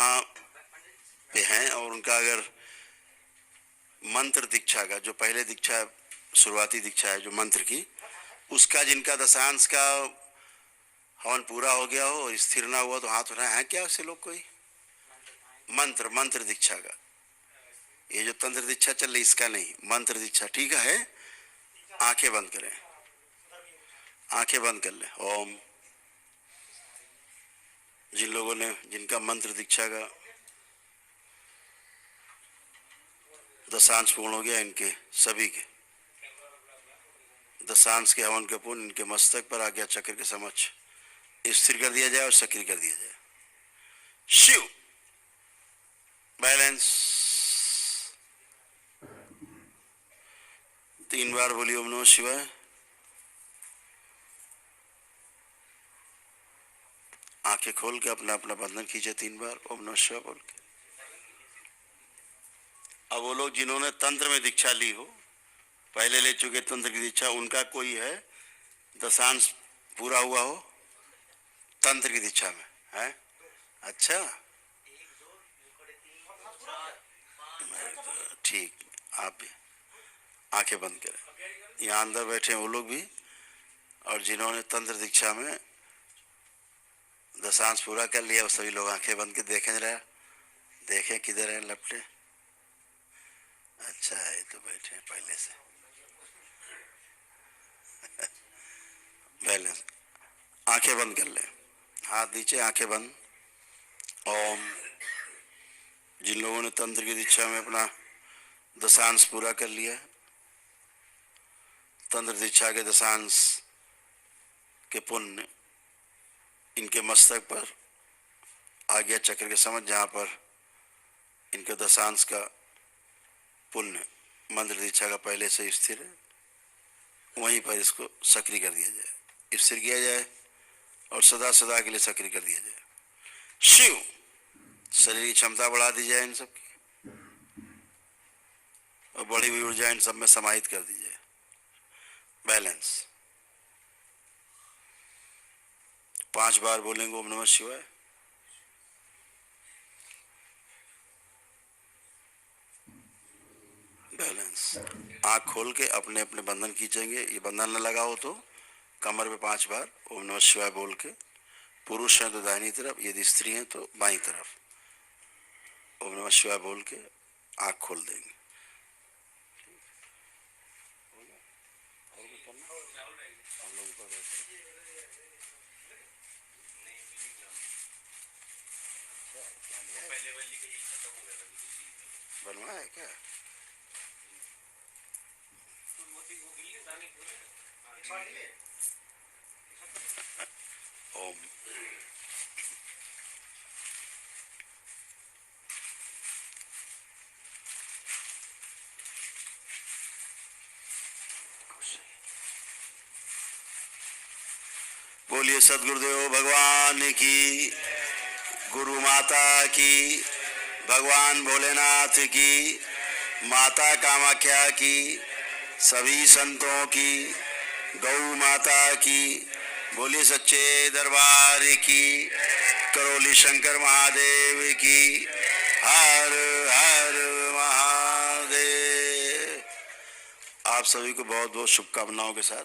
यहाँ पे हैं और उनका अगर मंत्र दीक्षा का जो पहले दीक्षा शुरुआती दीक्षा है जो मंत्र की, उसका जिनका दशांश का हवन पूरा हो गया हो और स्थिर ना हुआ तो हाथ उठाए। हैं क्या ऐसे लोग कोई? मंत्र दीक्षा का, ये जो तंत्र दीक्षा चल रही इसका नहीं, मंत्र दीक्षा। ठीक है, आंखें बंद करें, आंखें बंद कर ले। ओम। जिन लोगों ने जिनका मंत्र दीक्षा का दशांश पूर्ण हो गया, इनके सभी के दशांश के हवन के पूर्ण इनके मस्तक पर आज्ञा चक्र के समक्ष स्थिर कर दिया जाए और सक्रिय कर दिया जाए। शिव बैलेंस। 3 बार बोलिए ओम नमः शिवाय। आंखें खोल के अपना अपना बंधन खींचे 3 बार ओम नमः शिवाय बोल के। अब वो लोग जिन्होंने तंत्र में दीक्षा ली हो, पहले ले चुके तंत्र की दीक्षा, उनका कोई है दशांश पूरा हुआ हो तंत्र की दीक्षा में? है? अच्छा, ठीक। आप भी आंखें बंद करें। यहाँ अंदर बैठे हैं वो लोग भी, और जिन्होंने तंत्र दीक्षा में दशांश पूरा कर लिया वो सभी लोग आंखें बंद के देखें जरा, देखें किधर है लपटे। अच्छा है, तो बैठे हैं पहले से। बैलेंस। आंखें बंद कर ले, हाथ नीचे, आंखें बंद। ओम। जिन लोगों ने तंत्र की दीक्षा में अपना दशांश पूरा कर लिया, तंत्र दीक्षा के दशांश के पुण्य इनके मस्तक पर आज्ञा चक्र के समझ, जहाँ पर इनके दशांश का पुण्य मंत्र दीक्षा का पहले से स्थिर है, वहीं पर इसको सक्रिय कर दिया जाए, स्थिर किया जाए और सदा सदा के लिए सक्रिय कर दिया जाए। शिव। शरीर की क्षमता बढ़ा दी जाए इन सब की, और बढ़ी हुई ऊर्जा इन सब में समाहित कर दी जाए। बैलेंस। 5 बार बोलेंगे ओम नमः शिवाय। बैलेंस। आंख खोल के अपने अपने बंधन खींचेंगे। ये बंधन न लगा हो तो कमर पे 5 बार ओम नमः शिवाय बोल के, पुरुष हैं तो दाहिनी तरफ, यदि स्त्री हैं तो बाईं तरफ ओम नमः शिवाय बोल के आंख खोल देंगे। बनवा है क्या? ओम। बोलिए सदगुरुदेव भगवान की, गुरु माता की, भगवान भोलेनाथ की, माता कामाख्या की, सभी संतों की, गौ माता की, बोलिए सच्चे दरबार की, करौली शंकर महादेव की, हर हर महादेव। आप सभी को बहुत बहुत शुभकामनाओं के साथ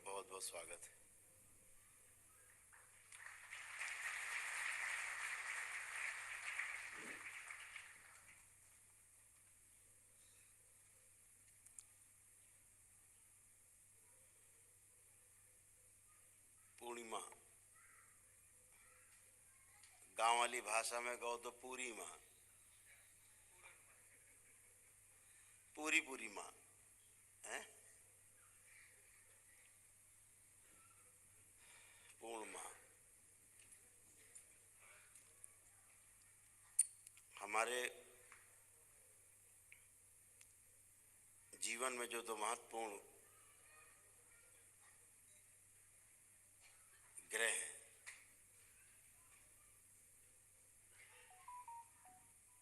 बहुत बहुत स्वागत है। पूर्णिमा, गांव वाली भाषा में कहो तो पूरी माँ, पूरी पूरी माँ है, पूर्णिमा। हमारे जीवन में जो दो महत्वपूर्ण ग्रह हैं,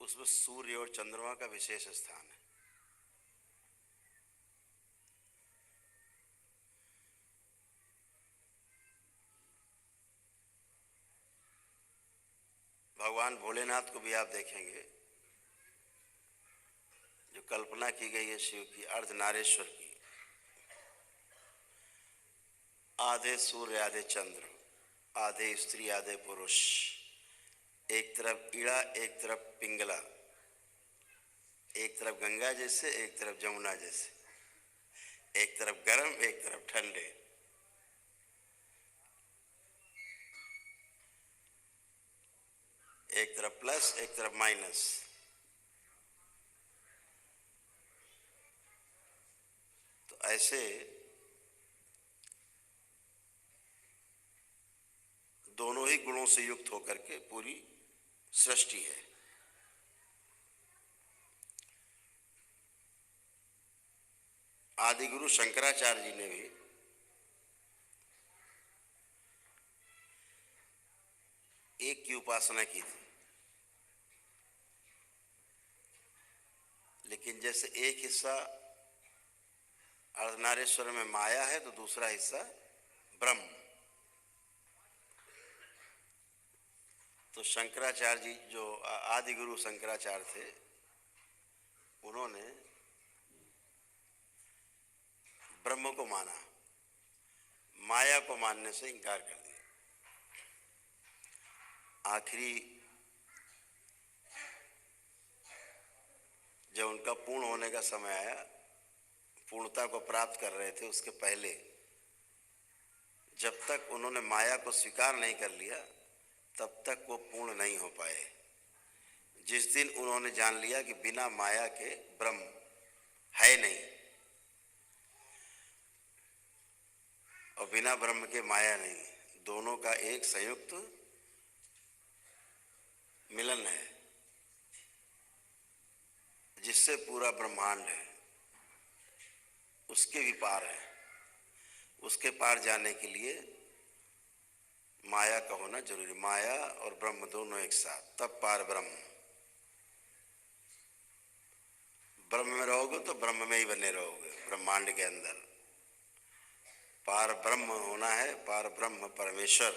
उसमें सूर्य और चंद्रमा का विशेष स्थान है। भगवान भोलेनाथ को भी आप देखेंगे, जो कल्पना की गई है शिव की, अर्धनारेश्वर की, आधे सूर्य आधे चंद्र, आधे स्त्री आधे पुरुष, एक तरफ ईड़ा एक तरफ पिंगला, एक तरफ गंगा जैसे एक तरफ जमुना जैसे, एक तरफ गर्म एक तरफ ठंडे, एक तरफ प्लस एक तरफ माइनस। तो ऐसे दोनों ही गुणों से युक्त होकर के पूरी सृष्टि है। आदि गुरु शंकराचार्य जी ने भी एक की उपासना की थी, लेकिन जैसे एक हिस्सा अर्धनारेश्वर में माया है तो दूसरा हिस्सा ब्रह्म। तो शंकराचार्य जी, जो आदि गुरु शंकराचार्य थे, उन्होंने ब्रह्म को माना, माया को मानने से इनकार कर दिया। आखिरी जब उनका पूर्ण होने का समय आया, पूर्णता को प्राप्त कर रहे थे, उसके पहले जब तक उन्होंने माया को स्वीकार नहीं कर लिया तब तक वो पूर्ण नहीं हो पाए। जिस दिन उन्होंने जान लिया कि बिना माया के ब्रह्म है नहीं और बिना ब्रह्म के माया नहीं, दोनों का एक संयुक्त मिलन है जिससे पूरा ब्रह्मांड है, उसके भी पार है। उसके पार जाने के लिए माया का होना जरूरी, माया और ब्रह्म दोनों एक साथ, तब पार ब्रह्म। ब्रह्म में रहोगे तो ब्रह्म में ही बने रहोगे, ब्रह्मांड के अंदर। पार ब्रह्म होना है, पार ब्रह्म परमेश्वर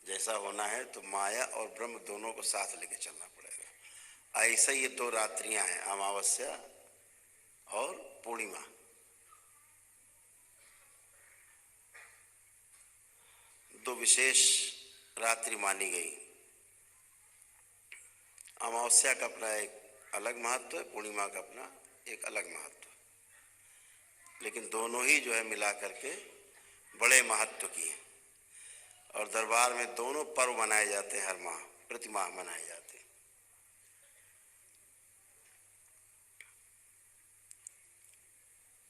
जैसा होना है तो माया और ब्रह्म दोनों को साथ लेके चलना पड़ेगा। ऐसे ये दो रात्रियां हैं, अमावस्या और पूर्णिमा। दो विशेष रात्रि मानी गई। अमावस्या का अपना एक अलग महत्व है, पूर्णिमा का अपना एक अलग महत्व है, लेकिन दोनों ही जो है मिला करके बड़े महत्व की है। और दरबार में दोनों पर्व मनाए जाते हैं, हर माह प्रति माह मनाए जाते हैं।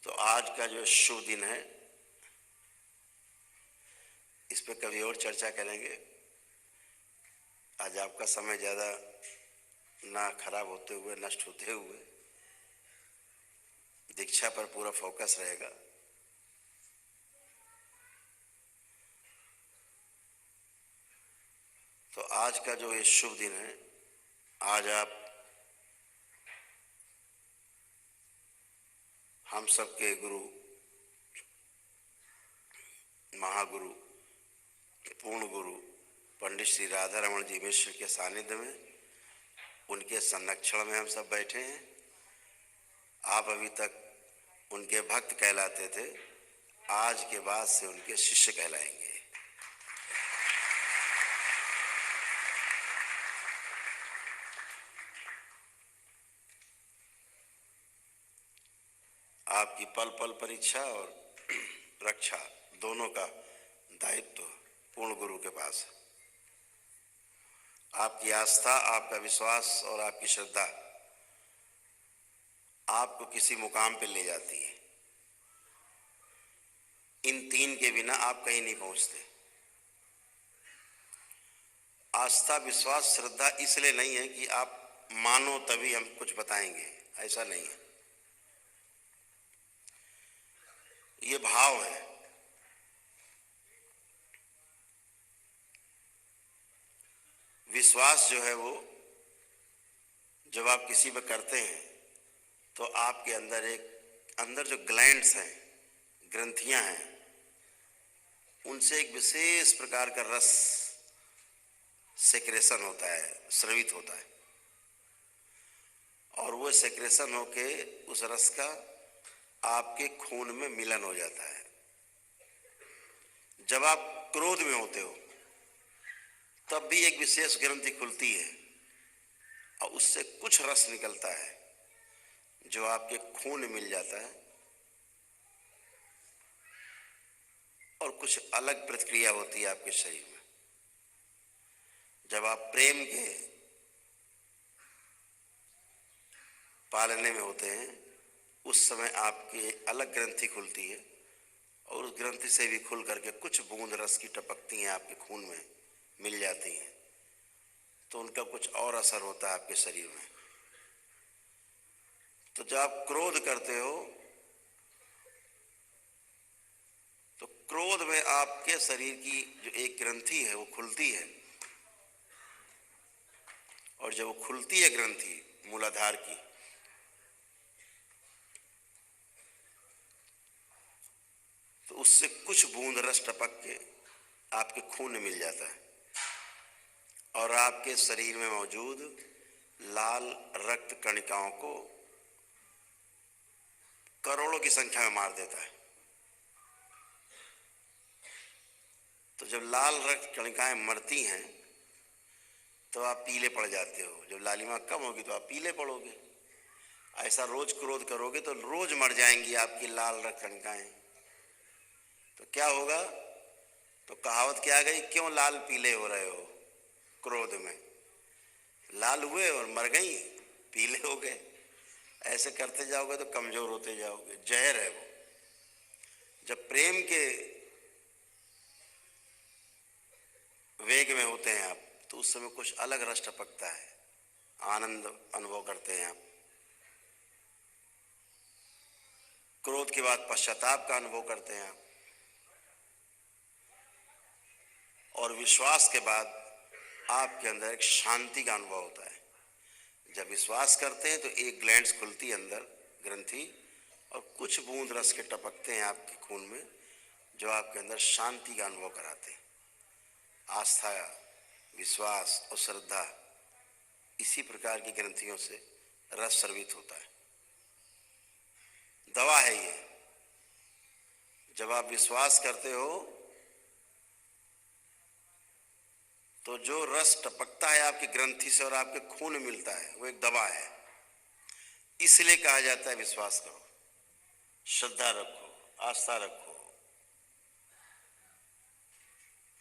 तो आज का जो शुभ दिन है, इस पर कभी और चर्चा करेंगे। आज आपका समय ज़्यादा ना खराब होते हुए, नष्ट होते हुए दीक्षा पर पूरा फोकस रहेगा। तो आज का जो ये शुभ दिन है, आज आप हम सबके गुरु, महागुरु, पूर्ण गुरु पंडित श्री राधा रमन जी मिश्र के सानिध्य में, उनके संरक्षण में हम सब बैठे हैं। आप अभी तक उनके भक्त कहलाते थे, आज के बाद से उनके शिष्य कहलाएंगे। आपकी पल पल परीक्षा और रक्षा दोनों का दायित्व पूर्ण गुरु के पास है। आपकी आस्था, आपका विश्वास और आपकी श्रद्धा आपको किसी मुकाम पे ले जाती है। इन तीन के बिना आप कहीं नहीं पहुंचते। आस्था, विश्वास, श्रद्धा इसलिए नहीं है कि आप मानो तभी हम कुछ बताएंगे, ऐसा नहीं है। ये भाव है। विश्वास जो है वो जब आप किसी पे करते हैं तो आपके अंदर जो ग्लैंड्स हैं, ग्रंथियां हैं, उनसे एक विशेष प्रकार का रस सेक्रेशन होता है, स्रवित होता है, और वो सेक्रेशन होके उस रस का आपके खून में मिलन हो जाता है। जब आप क्रोध में होते हो तब भी एक विशेष ग्रंथि खुलती है और उससे कुछ रस निकलता है जो आपके खून में मिल जाता है और कुछ अलग प्रतिक्रिया होती है आपके शरीर में। जब आप प्रेम के पालने में होते हैं उस समय आपकी अलग ग्रंथि खुलती है और उस ग्रंथि से भी खुल करके कुछ बूंद रस की टपकती हैं, आपके खून में मिल जाती हैं, तो उनका कुछ और असर होता है आपके शरीर में। तो जब आप क्रोध करते हो तो क्रोध में आपके शरीर की जो एक ग्रंथि है वो खुलती है, और जब वो खुलती है ग्रंथि मूलाधार की, तो उससे कुछ बूंद रस टपक के आपके खून में मिल जाता है और आपके शरीर में मौजूद लाल रक्त कणिकाओं को करोड़ों की संख्या में मार देता है। तो जब लाल रक्त कणिकाएं मरती हैं तो आप पीले पड़ जाते हो। जब लालिमा कम होगी तो आप पीले पड़ोगे। ऐसा रोज क्रोध करोगे तो रोज मर जाएंगी आपकी लाल रक्त कणिकाएं। तो क्या होगा? तो कहावत क्या आ गई, क्यों लाल पीले हो रहे हो क्रोध में? लाल हुए और मर गई, पीले हो गए। ऐसे करते जाओगे तो कमजोर होते जाओगे। जहर है वो। जब प्रेम के वेग में होते हैं आप तो उस समय कुछ अलग रस टपकता है, आनंद अनुभव करते हैं आप। क्रोध के बाद पश्चाताप का अनुभव करते हैं आप, और विश्वास के बाद आपके अंदर एक शांति का अनुभव होता है। जब विश्वास करते हैं तो एक ग्लैंड्स खुलती है अंदर ग्रंथि, और कुछ बूंद रस के टपकते हैं आपके खून में जो आपके अंदर शांति का अनुभव कराते हैं। आस्था, विश्वास और श्रद्धा, इसी प्रकार की ग्रंथियों से रस स्रवित होता है। दवा है ये। जब आप विश्वास करते हो तो जो रस टपकता है आपकी ग्रंथि से और आपके खून में मिलता है वो एक दवा है। इसलिए कहा जाता है विश्वास करो, श्रद्धा रखो, आस्था रखो।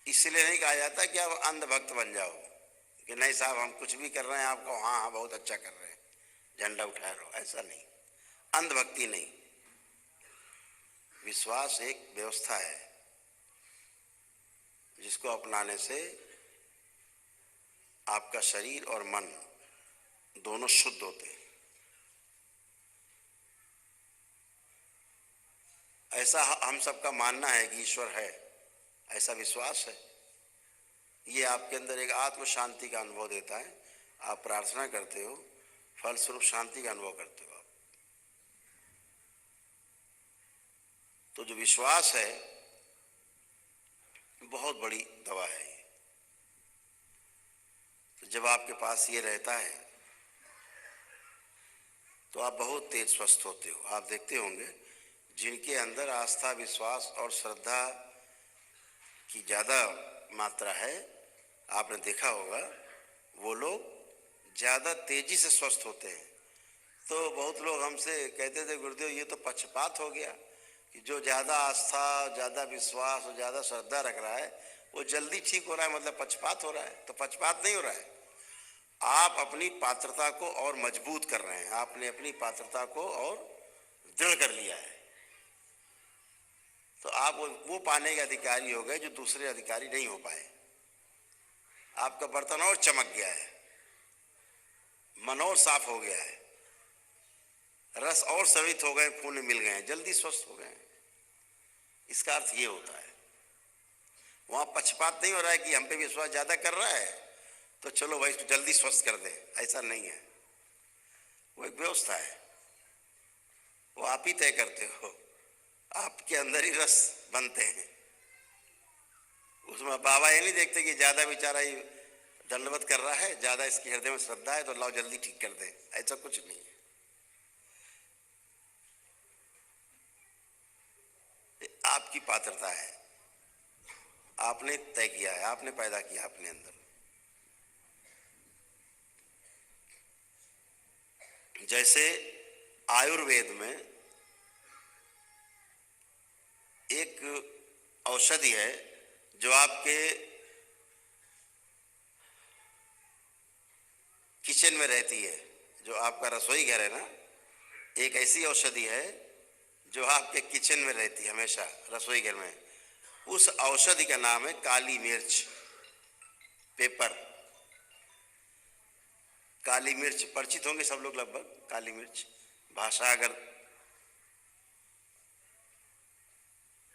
इसलिए नहीं कहा जाता कि आप अंधभक्त बन जाओ कि नहीं साहब हम कुछ भी कर रहे हैं आपको हाँ हाँ बहुत अच्छा कर रहे हैं, झंडा उठा रहे हो। ऐसा नहीं, अंधभक्ति नहीं। विश्वास एक व्यवस्था है जिसको अपनाने से आपका शरीर और मन दोनों शुद्ध होते हैं। ऐसा हम सबका मानना है कि ईश्वर है, ऐसा विश्वास है। ये आपके अंदर एक आत्म शांति का अनुभव देता है। आप प्रार्थना करते हो, फलस्वरूप शांति का अनुभव करते हो आप। तो जो विश्वास है बहुत बड़ी दवा है ये। तो जब आपके पास ये रहता है तो आप बहुत तेज स्वस्थ होते हो। आप देखते होंगे जिनके अंदर आस्था, विश्वास और श्रद्धा की ज़्यादा मात्रा है, आपने देखा होगा, वो लोग ज़्यादा तेजी से स्वस्थ होते हैं। तो बहुत लोग हमसे कहते थे, गुरुदेव ये तो पक्षपात हो गया कि जो ज़्यादा आस्था, ज़्यादा विश्वास और ज़्यादा श्रद्धा रख रहा है वो जल्दी ठीक हो रहा है, मतलब पक्षपात हो रहा है। तो पक्षपात नहीं हो रहा है, आप अपनी पात्रता को और मजबूत कर रहे हैं, आपने अपनी पात्रता को और दृढ़ कर लिया है। तो आप वो पाने के अधिकारी हो गए जो दूसरे अधिकारी नहीं हो पाए। आपका बर्तन और चमक गया है, मन और साफ हो गया है, रस और सवित हो गए, खून मिल गए हैं, जल्दी स्वस्थ हो गए हैं। इसका अर्थ ये होता है, वहां पक्षपात नहीं हो रहा है कि हम पे विश्वास ज्यादा कर रहा है तो चलो भाई जल्दी स्वस्थ कर दे, ऐसा नहीं है। वो एक व्यवस्था है, वो आप ही तय करते हो, आपके अंदर ही रस बनते हैं। उसमें बाबा ये नहीं देखते कि ज्यादा बेचारा ही दंडवत कर रहा है, ज्यादा इसके हृदय में श्रद्धा है तो लाओ जल्दी ठीक कर दे, ऐसा कुछ नहीं है। आपकी पात्रता है, आपने तय किया है, आपने पैदा किया अपने अंदर। जैसे आयुर्वेद में एक औषधि है जो आपके किचन में रहती है, जो आपका रसोई घर है ना, एक ऐसी औषधि है जो आपके किचन में रहती है हमेशा, रसोई घर में। उस औषधि का नाम है काली मिर्च, पेपर। काली मिर्च परिचित होंगे सब लोग लगभग, काली मिर्च भाषा अगर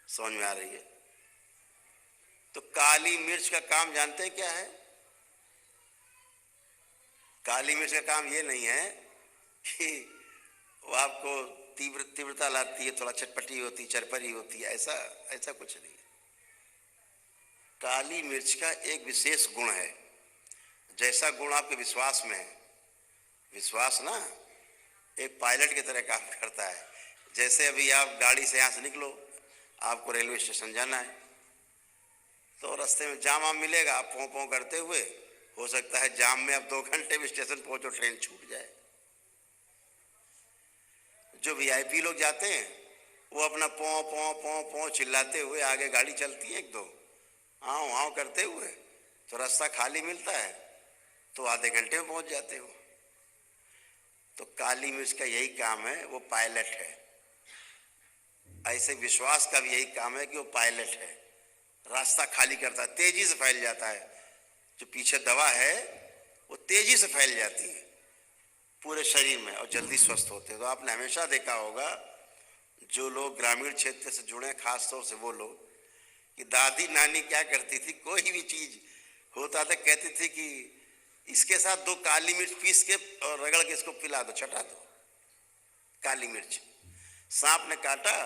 समझ में आ रही है तो। काली मिर्च का काम जानते हैं क्या है? काली मिर्च का काम ये नहीं है कि वो आपको तीव्रता लाती है, थोड़ा चटपटी होती, चरपरी होती है, ऐसा ऐसा कुछ नहीं है। काली मिर्च का एक विशेष गुण है, जैसा गुण आपके विश्वास में है। विश्वास ना एक पायलट की तरह काम करता है। जैसे अभी आप गाड़ी से यहाँ से निकलो, आपको रेलवे स्टेशन जाना है, तो रास्ते में जाम आम मिलेगा, आप पों पों करते हुए, हो सकता है जाम में आप 2 घंटे में स्टेशन पहुंचो, ट्रेन छूट जाए। जो वीआईपी लोग जाते हैं वो अपना पों पों पों पों चिल्लाते हुए आगे गाड़ी चलती है, 1-2 आओ आओ करते हुए, तो रास्ता खाली मिलता है तो आधे घंटे में पहुंच जाते हो। तो काली मिर्च का यही काम है, वो पायलट है। ऐसे विश्वास का भी यही काम है कि वो पायलट है, रास्ता खाली करता है, तेजी से फैल जाता है। जो पीछे दवा है वो तेजी से फैल जाती है पूरे शरीर में और जल्दी स्वस्थ होते हैं। तो आपने हमेशा देखा होगा, जो लोग ग्रामीण क्षेत्र से जुड़े, खास तौर से वो लोग, कि दादी नानी क्या करती थी, कोई भी चीज होता था कहती थी कि इसके साथ 2 काली मिर्च पीस के और रगड़ के इसको पिला दो, चटा दो। काली मिर्च, सांप ने काटा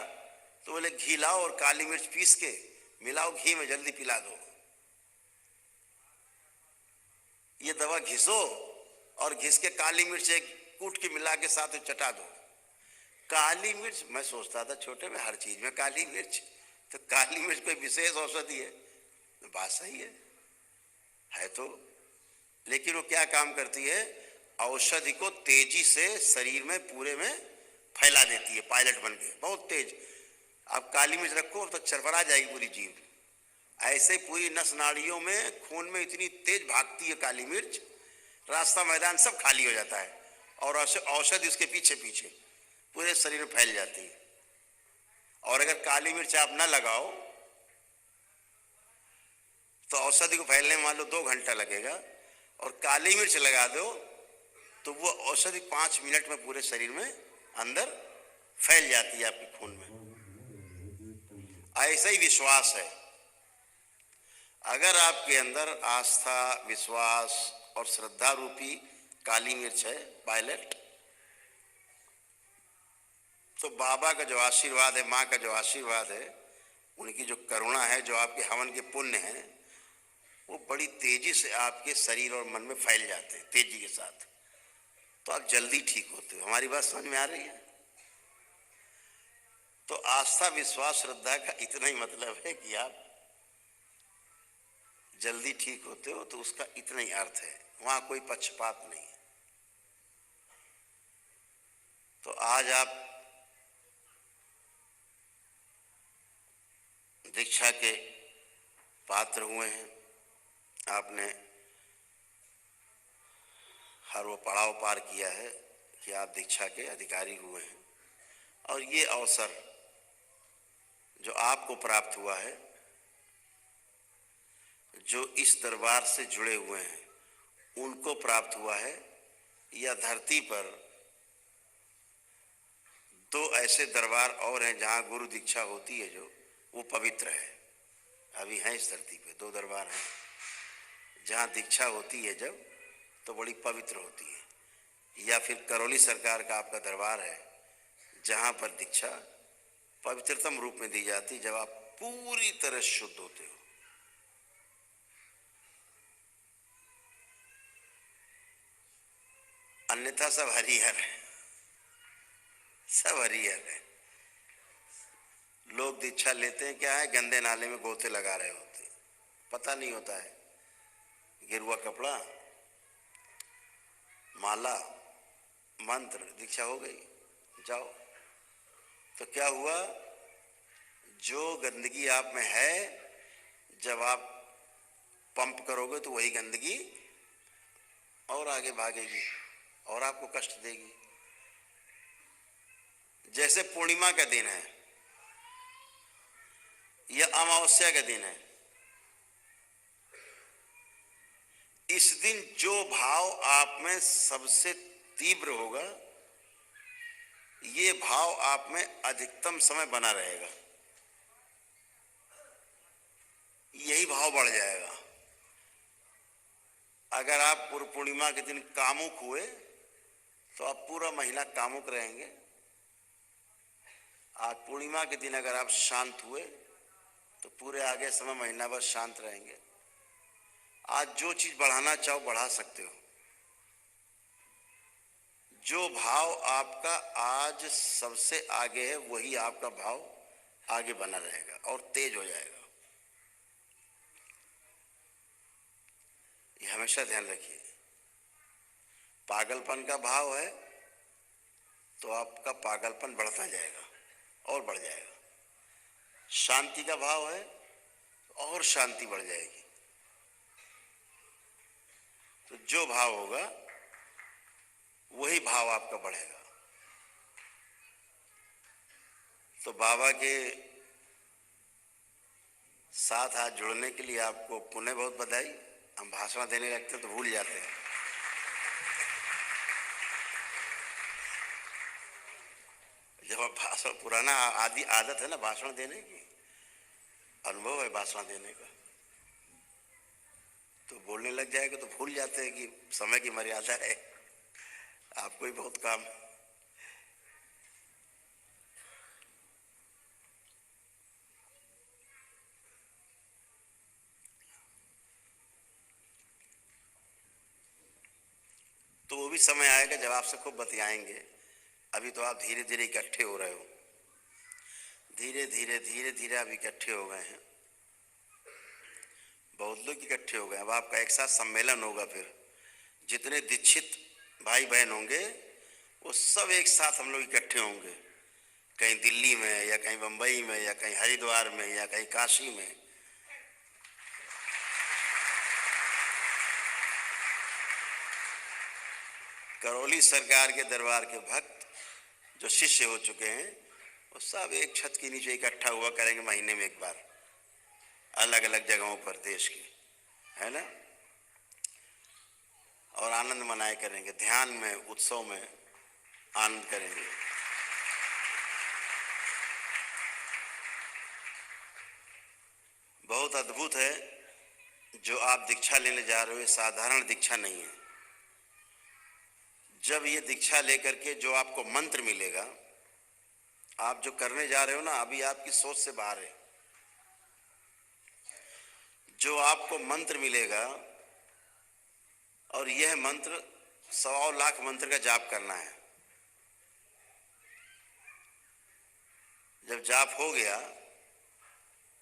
तो बोले घी लाओ और काली मिर्च पीस के मिलाओ घी में, जल्दी पिला दो। ये दवा घिसो और घिस के काली मिर्च एक कूट के मिला के साथ चटा दो। काली मिर्च, मैं सोचता था छोटे में हर चीज में काली मिर्च, तो काली मिर्च कोई विशेष औषधि है? तो बात सही है तो। लेकिन वो क्या काम करती है? औषधि को तेजी से शरीर में पूरे में फैला देती है, पायलट बन के बहुत तेज। आप काली मिर्च रखो तो चरफरा जाएगी पूरी जीभ, ऐसे पूरी नस नाड़ियों में, खून में इतनी तेज भागती है काली मिर्च, रास्ता मैदान सब खाली हो जाता है और औषधि उसके पीछे पीछे पूरे शरीर में फैल जाती है। और अगर काली मिर्च आप ना लगाओ तो औषधि को फैलने में मान लो 2 घंटा लगेगा, और काली मिर्च लगा दो तो वो औषधि 5 मिनट में पूरे शरीर में अंदर फैल जाती है आपके खून में। ऐसा ही विश्वास है। अगर आपके अंदर आस्था, विश्वास और श्रद्धा रूपी काली मिर्च है, पायलट, तो बाबा का जो आशीर्वाद है, माँ का जो आशीर्वाद है, उनकी जो करुणा है, जो आपके हवन के पुण्य है, वो बड़ी तेजी से आपके शरीर और मन में फैल जाते हैं, तेजी के साथ। तो आप जल्दी ठीक होते हो। हमारी बात समझ में आ रही है? तो आस्था विश्वास श्रद्धा का इतना ही मतलब है कि आप जल्दी ठीक होते हो, तो उसका इतना ही अर्थ है, वहां कोई पक्षपात नहीं है। तो आज आप दीक्षा के पात्र हुए हैं, आपने हर वो पड़ाव पार किया है कि आप दीक्षा के अधिकारी हुए हैं, और ये अवसर जो आपको प्राप्त हुआ है, जो इस दरबार से जुड़े हुए हैं उनको प्राप्त हुआ है। यह धरती पर दो ऐसे दरबार और हैं जहाँ गुरु दीक्षा होती है जो वो पवित्र है। अभी हैं इस धरती पे दो दरबार हैं जहाँ दीक्षा होती है जब, तो बड़ी पवित्र होती है। या फिर करौली सरकार का आपका दरबार है जहाँ पर दीक्षा पवित्रतम रूप में दी जाती जब आप पूरी तरह शुद्ध होते हो। अन्यथा सब हरिहर है, सब हरिहर है। लोग दीक्षा लेते हैं, क्या है, गंदे नाले में गोते लगा रहे होते, पता नहीं होता है। गिरुआ कपड़ा, माला, मंत्र, दीक्षा हो गई, जाओ। तो क्या हुआ, जो गंदगी आप में है जब आप पंप करोगे तो वही गंदगी और आगे भागेगी और आपको कष्ट देगी। जैसे पूर्णिमा का दिन है या अमावस्या का दिन है, इस दिन जो भाव आप में सबसे तीव्र होगा, ये भाव आप में अधिकतम समय बना रहेगा, यही भाव बढ़ जाएगा। अगर आप पूर्व पूर्णिमा के दिन कामुक हुए तो आप पूरा महीना कामुक रहेंगे। आज पूर्णिमा के दिन अगर आप शांत हुए तो पूरे आगे समय महीना भर शांत रहेंगे। आज जो चीज बढ़ाना चाहो बढ़ा सकते हो। जो भाव आपका आज सबसे आगे है वही आपका भाव आगे बना रहेगा और तेज हो जाएगा। ये हमेशा ध्यान रखिए। पागलपन का भाव है तो आपका पागलपन बढ़ता जाएगा और बढ़ जाएगा। शांति का भाव है और शांति बढ़ जाएगी। तो जो भाव होगा वही भाव आपका बढ़ेगा। तो बाबा के साथ आज जुड़ने के लिए आपको पुनः बहुत बधाई। हम भाषण देने लगते तो भूल जाते हैं। जब आप भाषण, पुराना आदि आदत है ना भाषण देने की, अनुभव है भाषण देने का, तो बोलने लग जाएगा तो भूल जाते हैं कि समय की मर्यादा है, आपको ही बहुत काम। तो वो भी समय आएगा जब आपसे खूब बतियाएंगे। अभी तो आप धीरे धीरे इकट्ठे हो रहे हो, धीरे धीरे धीरे धीरे आप इकट्ठे हो गए हैं, बहुत लोग इकट्ठे हो गए। अब आपका एक साथ सम्मेलन होगा, फिर जितने दीक्षित भाई बहन होंगे वो सब एक साथ हम लोग इकट्ठे होंगे, कहीं दिल्ली में या कहीं बंबई में या कहीं हरिद्वार में या कहीं काशी में। करौली सरकार के दरबार के भक्त जो शिष्य हो चुके हैं वो सब एक छत के नीचे इकट्ठा हुआ करेंगे महीने में एक बार, अलग अलग जगहों पर देश की, है ना, और आनंद मनाए करेंगे, ध्यान में, उत्सव में आनंद करेंगे। बहुत अद्भुत है जो आप दीक्षा लेने जा रहे हो, साधारण दीक्षा नहीं है। जब ये दीक्षा लेकर के जो आपको मंत्र मिलेगा, आप जो करने जा रहे हो ना, अभी आपकी सोच से बाहर है। जो आपको मंत्र मिलेगा, और यह मंत्र 1.25 लाख मंत्र का जाप करना है। जब जाप हो गया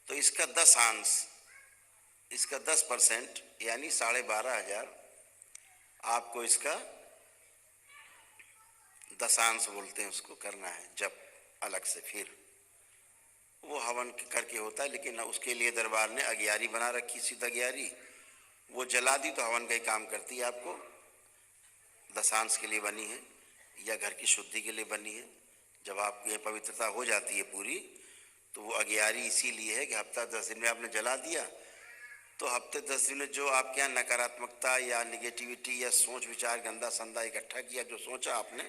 तो इसका 10 अंश, इसका 10% यानी 12,500 आपको इसका दशांश बोलते हैं उसको करना है जब अलग से। फिर वो हवन करके होता है, लेकिन उसके लिए दरबार ने अगियारी बना रखी, सीधा अगियारी, वो जला दी तो हवन का ही काम करती है। आपको दशांश के लिए बनी है या घर की शुद्धि के लिए बनी है। जब आपकी पवित्रता हो जाती है पूरी, तो वो अगियारी इसीलिए है कि हफ्ता 10 दिन में आपने जला दिया तो हफ्ते 10 दिन में जो आपके यहाँ नकारात्मकता या निगेटिविटी या सोच विचार गंदा संदा इकट्ठा किया, जो सोचा आपने,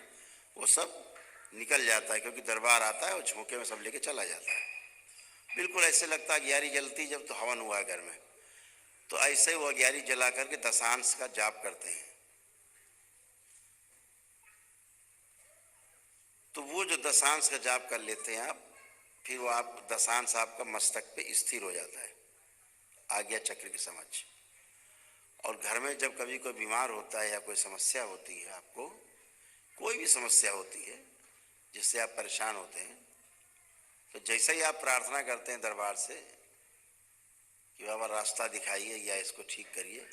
वो सब निकल जाता है, क्योंकि दरबार आता है और झोंके में सब लेके चला जाता है। बिल्कुल ऐसे लगता है अगियारी जलती जब तो हवन हुआ घर में, तो ऐसे वो अगियारी जला करके दशांश का जाप करते हैं। तो वो जो दशांश का जाप कर लेते हैं आप, फिर वो आप दशांश आपका मस्तक पे स्थिर हो जाता है आज्ञा चक्र के समझ। और घर में जब कभी कोई बीमार होता है या कोई समस्या होती है, आपको कोई भी समस्या होती है जिससे आप परेशान होते हैं, तो जैसे ही आप प्रार्थना करते हैं दरबार से कि बाबा रास्ता दिखाइए या इसको ठीक करिए,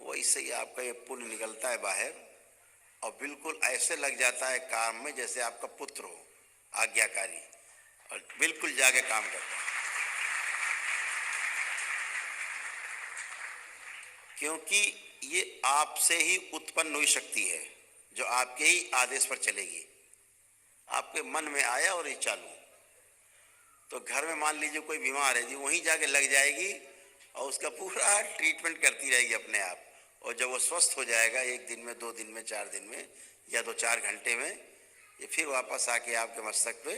वैसे ही आपका ये पुण्य निकलता है बाहर और बिल्कुल ऐसे लग जाता है काम में जैसे आपका पुत्र हो, आज्ञाकारी, और बिल्कुल जाके काम करता है। क्योंकि ये आपसे ही उत्पन्न हुई शक्ति है जो आपके ही आदेश पर चलेगी। आपके मन में आया और ये चालू, तो घर में मान लीजिए कोई बीमार है जी, वहीं जाके लग जाएगी और उसका पूरा ट्रीटमेंट करती रहेगी अपने आप। और जब वो स्वस्थ हो जाएगा 1 दिन में, 2 दिन में, 4 दिन में या 2-4 घंटे में, ये फिर वापस आके आपके मस्तक पे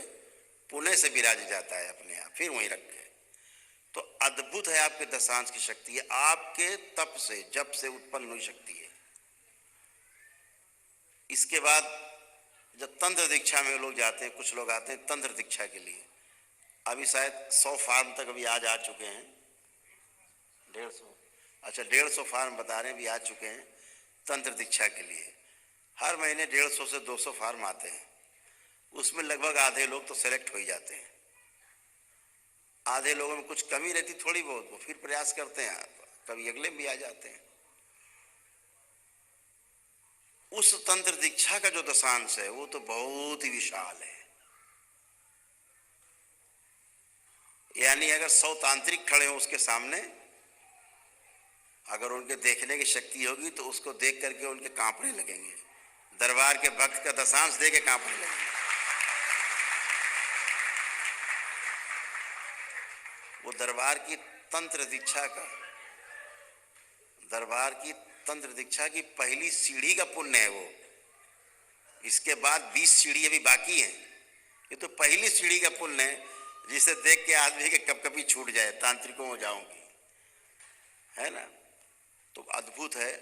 पुणे से विराज जाता है अपने आप, फिर वहीं रख के। तो अद्भुत है आपके दशांश की शक्ति है, आपके तप से, जब से उत्पन्न हुई शक्ति है। इसके बाद जब तंत्र दीक्षा में लोग जाते हैं, कुछ लोग आते हैं तंत्र दीक्षा के लिए, अभी शायद 100 फार्म तक अभी आज आ चुके हैं, 150, अच्छा 150 फार्म बता रहे हैं अभी आ चुके हैं तंत्र दीक्षा के लिए। हर महीने 150 से 200 फार्म आते हैं, उसमें लगभग आधे लोग तो सेलेक्ट हो ही जाते हैं। आधे लोगों में कुछ कमी रहती थोड़ी बहुत, वो फिर प्रयास करते हैं, कभी अगले भी आ जाते हैं। उस तंत्र दीक्षा का जो दशांश है वो तो बहुत ही विशाल है। यानी अगर 100 तांत्रिक खड़े हो उसके सामने, अगर उनके देखने की शक्ति होगी तो उसको देख करके उनके कांपने लगेंगे, दरबार के भक्त का दशांश दे के कांपने लगेंगे। वो दरबार की तंत्र दीक्षा का, दरबार की तंत्र दीक्षा की पहली सीढ़ी का पुण्य है वो। इसके बाद 20 सीढ़ी अभी बाकी है, ये तो पहली सीढ़ी का पुण्य है, जिसे देख के आदमी के कभी छूट जाए, तांत्रिकों हो जाऊंगी, है ना। तो अद्भुत है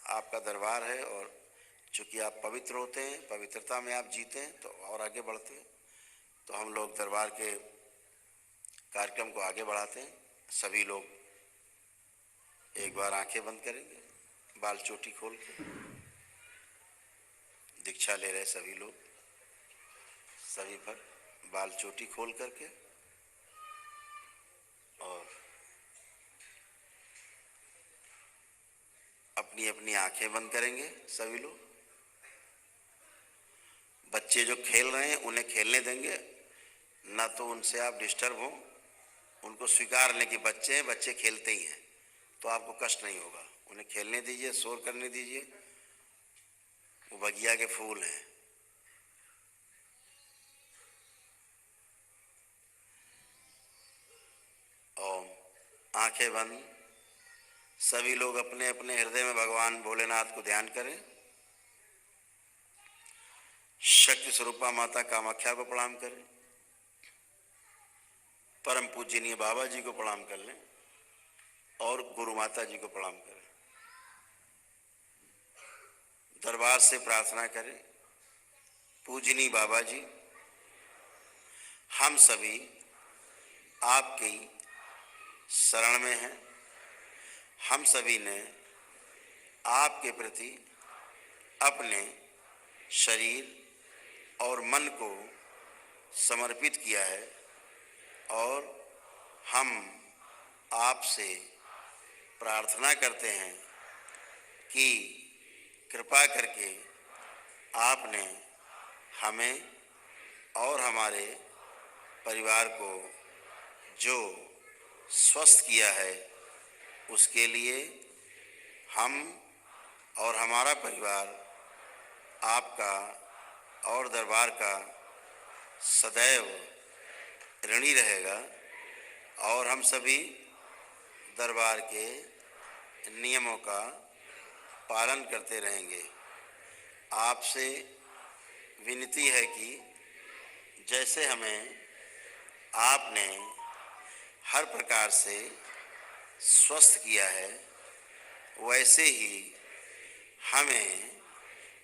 आपका दरबार है, और चूंकि आप पवित्र होते हैं, पवित्रता में आप जीते हैं तो और आगे बढ़ते हैं। तो हम लोग दरबार के कार्यक्रम को आगे बढ़ाते हैं। सभी लोग एक बार आंखें बंद करेंगे, बाल चोटी खोल के, दीक्षा ले रहे सभी लोग, सभी भक्त बाल चोटी खोल करके, और अपनी अपनी आंखें बंद करेंगे सभी लोग। बच्चे जो खेल रहे हैं उन्हें खेलने देंगे, ना तो उनसे आप डिस्टर्ब हो, उनको स्वीकार लें कि बच्चे हैं, बच्चे खेलते ही हैं, तो आपको कष्ट नहीं होगा। उन्हें खेलने दीजिए, शोर करने दीजिए, वो बगिया के फूल हैं। और आंखें बंद, सभी लोग अपने अपने हृदय में भगवान भोलेनाथ को ध्यान करें। शक्ति स्वरूपा माता कामाख्या को प्रणाम करें, परम पूजनीय बाबा जी को प्रणाम कर लें, और गुरु माता जी को प्रणाम करें। दरबार से प्रार्थना करें, पूजनीय बाबा जी, हम सभी आपकी शरण में हैं। हम सभी ने आपके प्रति अपने शरीर और मन को समर्पित किया है। और हम आपसे प्रार्थना करते हैं कि कृपा करके आपने हमें और हमारे परिवार को जो स्वस्थ किया है उसके लिए हम और हमारा परिवार आपका और दरबार का सदैव ऋणी रहेगा और हम सभी दरबार के नियमों का पालन करते रहेंगे। आपसे विनती है कि जैसे हमें आपने हर प्रकार से स्वस्थ किया है वैसे ही हमें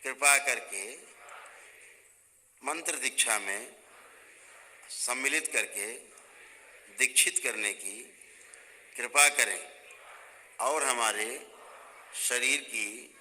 कृपा करके मंत्र दीक्षा में सम्मिलित करके दीक्षित करने की कृपा करें और हमारे शरीर की